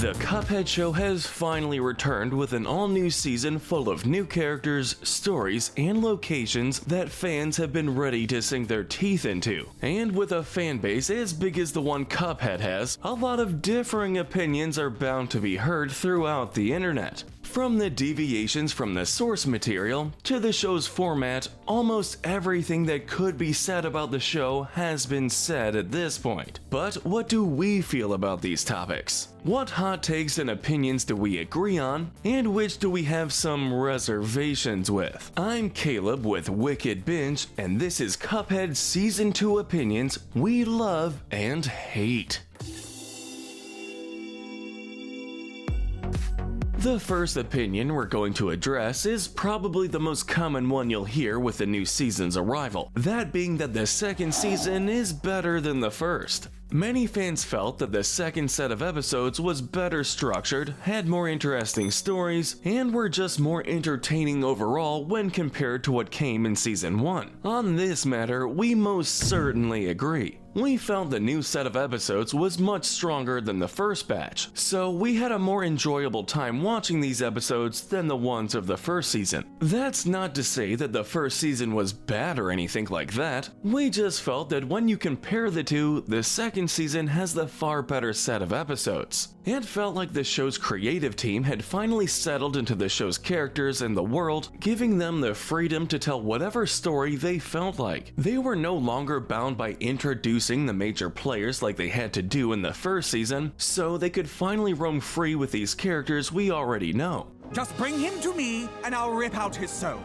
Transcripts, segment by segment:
The Cuphead Show has finally returned with an all-new season full of new characters, stories, and locations that fans have been ready to sink their teeth into. And with a fan base as big as the one Cuphead has, a lot of differing opinions are bound to be heard throughout the internet. From the deviations from the source material to the show's format, almost everything that could be said about the show has been said at this point. But what do we feel about these topics? What hot takes and opinions do we agree on, and which do we have some reservations with? I'm Caleb with Wicked Binge, and this is Cuphead Season 2 opinions we love and hate. The first opinion we're going to address is probably the most common one you'll hear with the new season's arrival, that being that the second season is better than the first. Many fans felt that the second set of episodes was better structured, had more interesting stories, and were just more entertaining overall when compared to what came in Season 1. On this matter, we most certainly agree. We felt the new set of episodes was much stronger than the first batch, so we had a more enjoyable time watching these episodes than the ones of the first season. That's not to say that the first season was bad or anything like that, we just felt that when you compare the two, the second season has the far better set of episodes. It felt like the show's creative team had finally settled into the show's characters and the world, giving them the freedom to tell whatever story they felt like. They were no longer bound by introducing the major players like they had to do in the first season, so they could finally roam free with these characters we already know. Just bring him to me and I'll rip out his soul.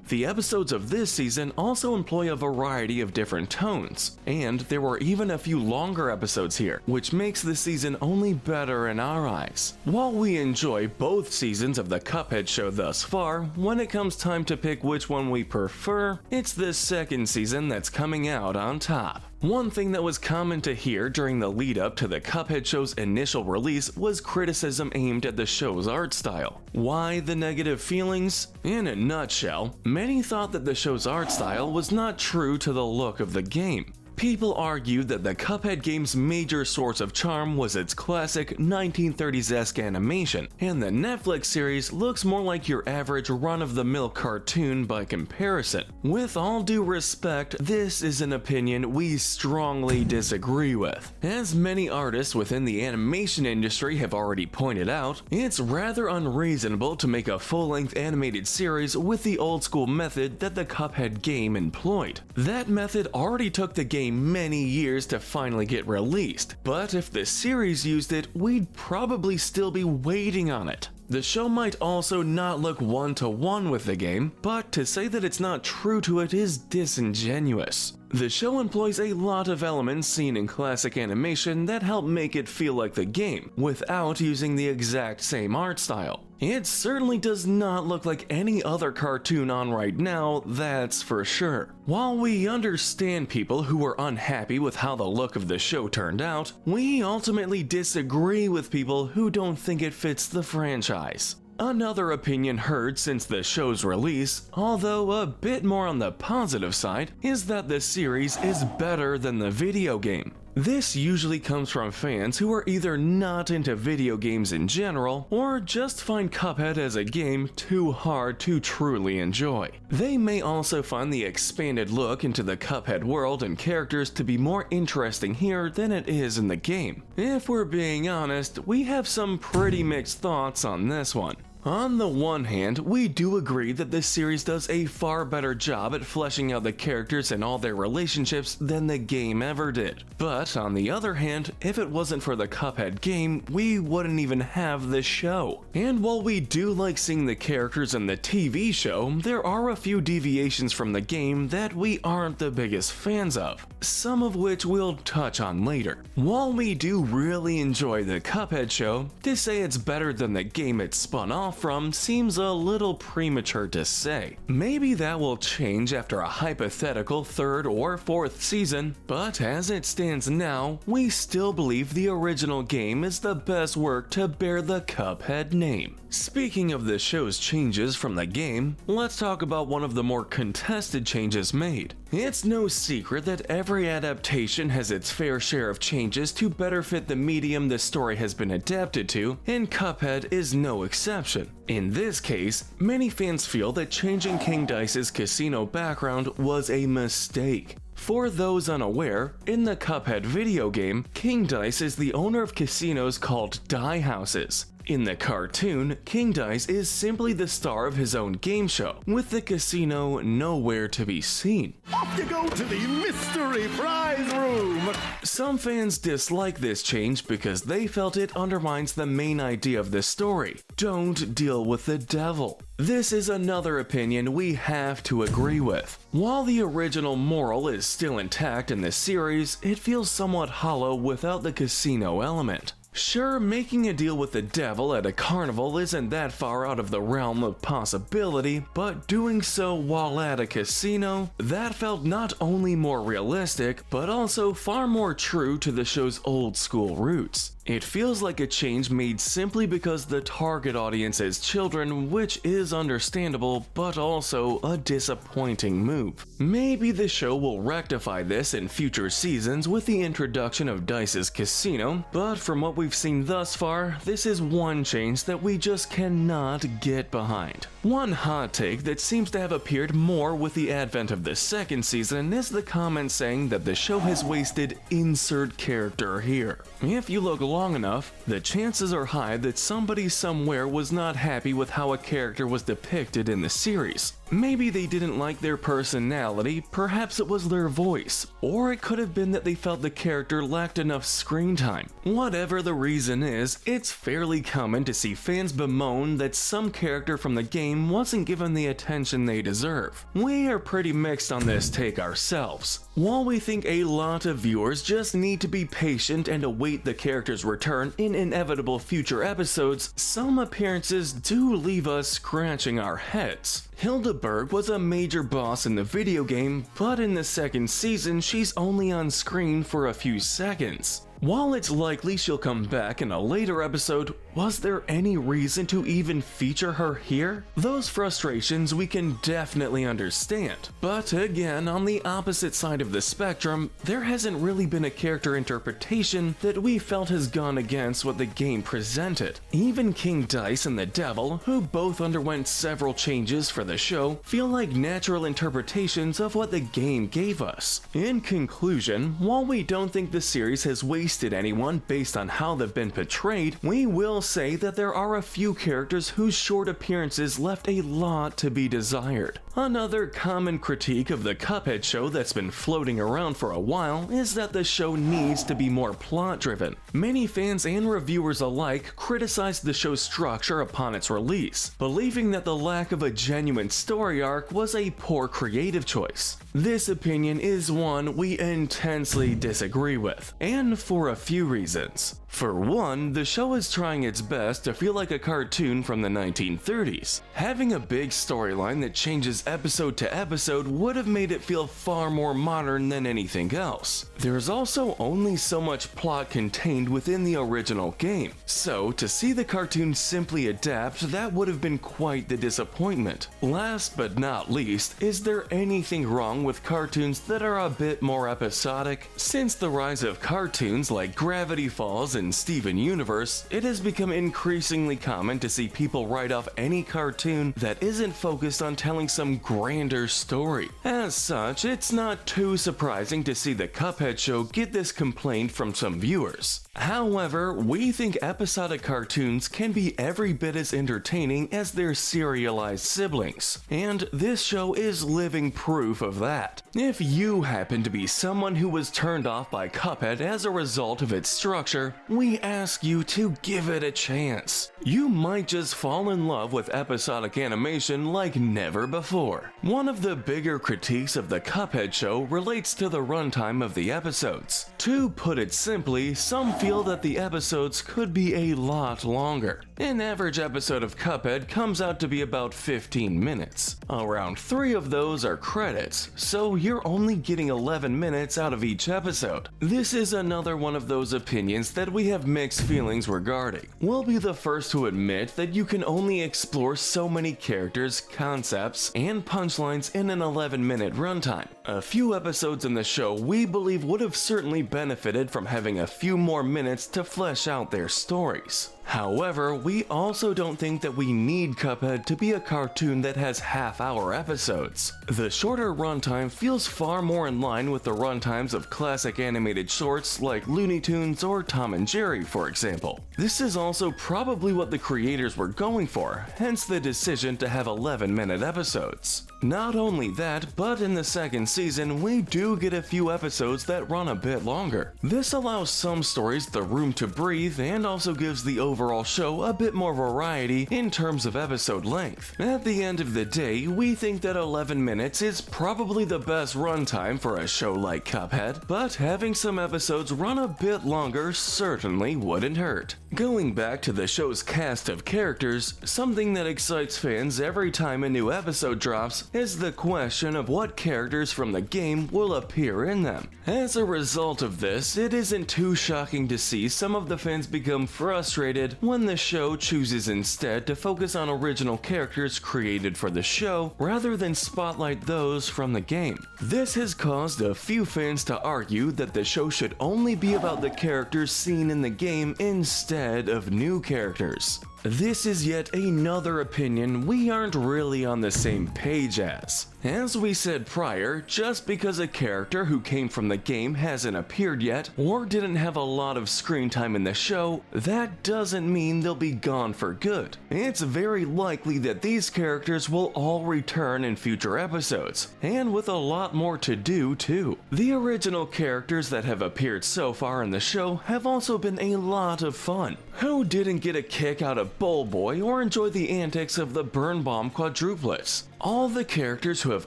The episodes of this season also employ a variety of different tones, and there were even a few longer episodes here, which makes the season only better in our eyes. While we enjoy both seasons of the Cuphead Show thus far, when it comes time to pick which one we prefer, it's the second season that's coming out on top. One thing that was common to hear during the lead up to the Cuphead Show's initial release was criticism aimed at the show's art style. Why the negative feelings? In a nutshell, many thought that the show's art style was not true to the look of the game. People argued that the Cuphead game's major source of charm was its classic 1930s-esque animation, and the Netflix series looks more like your average run-of-the-mill cartoon by comparison. With all due respect, this is an opinion we strongly disagree with. As many artists within the animation industry have already pointed out, it's rather unreasonable to make a full-length animated series with the old-school method that the Cuphead game employed. That method already took the game many years to finally get released, but if the series used it, we'd probably still be waiting on it. The show might also not look one-to-one with the game, but to say that it's not true to it is disingenuous. The show employs a lot of elements seen in classic animation that help make it feel like the game, without using the exact same art style. It certainly does not look like any other cartoon on right now, that's for sure. While we understand people who were unhappy with how the look of the show turned out, we ultimately disagree with people who don't think it fits the franchise. Another opinion heard since the show's release, although a bit more on the positive side, is that the series is better than the video game. This usually comes from fans who are either not into video games in general, or just find Cuphead as a game too hard to truly enjoy. They may also find the expanded look into the Cuphead world and characters to be more interesting here than it is in the game. If we're being honest, we have some pretty mixed thoughts on this one. On the one hand, we do agree that this series does a far better job at fleshing out the characters and all their relationships than the game ever did. But on the other hand, if it wasn't for the Cuphead game, we wouldn't even have the show. And while we do like seeing the characters in the TV show, there are a few deviations from the game that we aren't the biggest fans of, some of which we'll touch on later. While we do really enjoy the Cuphead Show, to say it's better than the game it spun off from seems a little premature to say. Maybe that will change after a hypothetical third or fourth season, but as it stands now, we still believe the original game is the best work to bear the Cuphead name. Speaking of the show's changes from the game, let's talk about one of the more contested changes made. It's no secret that every adaptation has its fair share of changes to better fit the medium the story has been adapted to, and Cuphead is no exception. In this case, many fans feel that changing King Dice's casino background was a mistake. For those unaware, in the Cuphead video game, King Dice is the owner of casinos called Die Houses. In the cartoon, King Dice is simply the star of his own game show, with the casino nowhere to be seen. Off you go to the mystery prize room! Some fans dislike this change because they felt it undermines the main idea of the story: don't deal with the devil. This is another opinion we have to agree with. While the original moral is still intact in the series, it feels somewhat hollow without the casino element. Sure, making a deal with the devil at a carnival isn't that far out of the realm of possibility, but doing so while at a casino, that felt not only more realistic, but also far more true to the show's old school roots. It feels like a change made simply because the target audience is children, which is understandable, but also a disappointing move. Maybe the show will rectify this in future seasons with the introduction of Dice's casino, but from what we've seen thus far, this is one change that we just cannot get behind. One hot take that seems to have appeared more with the advent of the second season is the comment saying that the show has wasted insert character here. If you look long enough, the chances are high that somebody somewhere was not happy with how a character was depicted in the series. Maybe they didn't like their personality, perhaps it was their voice, or it could have been that they felt the character lacked enough screen time. Whatever the reason is, it's fairly common to see fans bemoan that some character from the game wasn't given the attention they deserve. We are pretty mixed on this take ourselves. While we think a lot of viewers just need to be patient and await the character's return in inevitable future episodes, some appearances do leave us scratching our heads. Hildeberg was a major boss in the video game, but in the second season she's only on screen for a few seconds. While it's likely she'll come back in a later episode, was there any reason to even feature her here? Those frustrations we can definitely understand. But again, on the opposite side of the spectrum, there hasn't really been a character interpretation that we felt has gone against what the game presented. Even King Dice and the Devil, who both underwent several changes for the show, feel like natural interpretations of what the game gave us. In conclusion, while we don't think the series has wasted anyone based on how they've been portrayed, we will say that there are a few characters whose short appearances left a lot to be desired. Another common critique of the Cuphead show that's been floating around for a while is that the show needs to be more plot-driven. Many fans and reviewers alike criticized the show's structure upon its release, believing that the lack of a genuine story arc was a poor creative choice. This opinion is one we intensely disagree with, and for a few reasons. For one, the show is trying its best to feel like a cartoon from the 1930s. Having a big storyline that changes episode to episode would have made it feel far more modern than anything else. There's also only so much plot contained within the original game, so to see the cartoon simply adapt, that would have been quite the disappointment. Last but not least, is there anything wrong with cartoons that are a bit more episodic? Since the rise of cartoons like Gravity Falls and Steven Universe, it has become increasingly common to see people write off any cartoon that isn't focused on telling some grander story. As such, it's not too surprising to see the Cuphead show get this complaint from some viewers. However, we think episodic cartoons can be every bit as entertaining as their serialized siblings, and this show is living proof of that. If you happen to be someone who was turned off by Cuphead as a result of its structure, we ask you to give it a chance. You might just fall in love with episodic animation like never before. One of the bigger critiques of the Cuphead show relates to the runtime of the episodes. To put it simply, some feel that the episodes could be a lot longer. An average episode of Cuphead comes out to be about 15 minutes. Around 3 of those are credits, so you're only getting 11 minutes out of each episode. This is another one of those opinions that we have mixed feelings regarding. We'll be the first to admit that you can only explore so many characters, concepts, and and punchlines in an 11-minute runtime. A few episodes in the show we believe would have certainly benefited from having a few more minutes to flesh out their stories. However, we also don't think that we need Cuphead to be a cartoon that has half-hour episodes. The shorter runtime feels far more in line with the runtimes of classic animated shorts like Looney Tunes or Tom and Jerry, for example. This is also probably what the creators were going for, hence the decision to have 11-minute episodes. Not only that, but in the second season, we do get a few episodes that run a bit longer. This allows some stories the room to breathe and also gives the overall show a bit more variety in terms of episode length. At the end of the day, we think that 11 minutes is probably the best runtime for a show like Cuphead, but having some episodes run a bit longer certainly wouldn't hurt. Going back to the show's cast of characters, something that excites fans every time a new episode drops is the question of what characters from the game will appear in them. As a result of this, it isn't too shocking to see some of the fans become frustrated when the show chooses instead to focus on original characters created for the show rather than spotlight those from the game. This has caused a few fans to argue that the show should only be about the characters seen in the game instead of new characters. This is yet another opinion we aren't really on the same page as. As we said prior, just because a character who came from the game hasn't appeared yet or didn't have a lot of screen time in the show, that doesn't mean they'll be gone for good. It's very likely that these characters will all return in future episodes, and with a lot more to do too. The original characters that have appeared so far in the show have also been a lot of fun. Who didn't get a kick out of Bull Boy or enjoy the antics of the Burn Bomb quadruplets? All the characters who have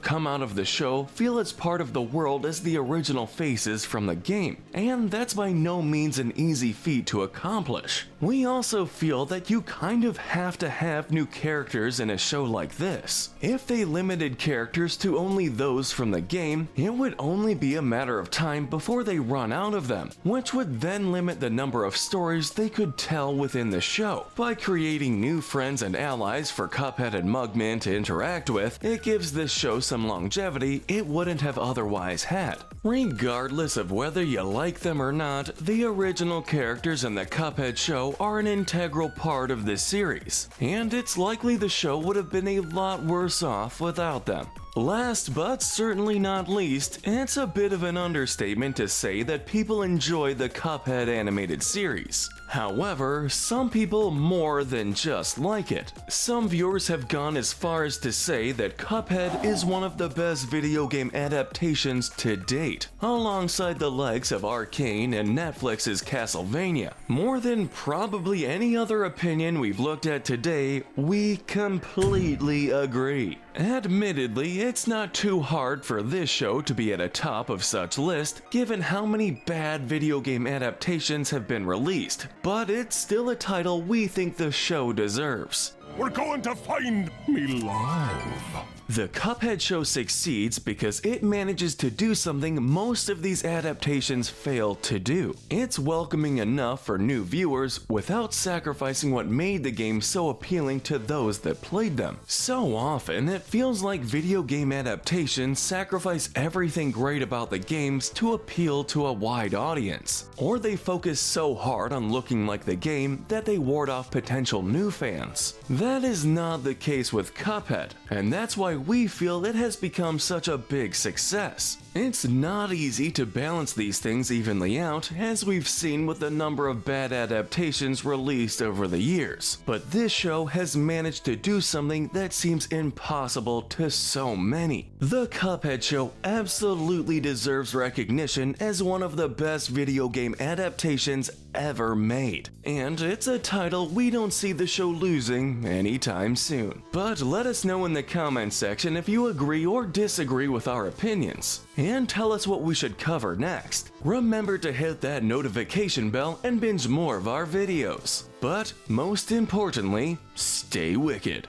come out of the show feel as part of the world as the original faces from the game, and that's by no means an easy feat to accomplish. We also feel that you kind of have to have new characters in a show like this. If they limited characters to only those from the game, it would only be a matter of time before they run out of them, which would then limit the number of stories they could tell within the show. By creating new friends and allies for Cuphead and Mugman to interact with, it gives this show some longevity it wouldn't have otherwise had. Regardless of whether you like them or not, the original characters in the Cuphead show are an integral part of this series, and it's likely the show would have been a lot worse off without them. Last but certainly not least, it's a bit of an understatement to say that people enjoy the Cuphead animated series. However, some people more than just like it. Some viewers have gone as far as to say that Cuphead is one of the best video game adaptations to date, alongside the likes of Arcane and Netflix's Castlevania. More than probably any other opinion we've looked at today, we completely agree. Admittedly, it's not too hard for this show to be at a top of such list, given how many bad video game adaptations have been released, but it's still a title we think the show deserves. We're going to find Milos. The Cuphead show succeeds because it manages to do something most of these adaptations fail to do. It's welcoming enough for new viewers without sacrificing what made the game so appealing to those that played them. So often, it feels like video game adaptations sacrifice everything great about the games to appeal to a wide audience, or they focus so hard on looking like the game that they ward off potential new fans. That is not the case with Cuphead, and that's why we feel it has become such a big success. It's not easy to balance these things evenly out, as we've seen with the number of bad adaptations released over the years, but this show has managed to do something that seems impossible to so many. The Cuphead Show absolutely deserves recognition as one of the best video game adaptations ever made, and it's a title we don't see the show losing anytime soon. But let us know in the comments section if you agree or disagree with our opinions, and tell us what we should cover next. Remember to hit that notification bell and binge more of our videos. But most importantly, stay wicked.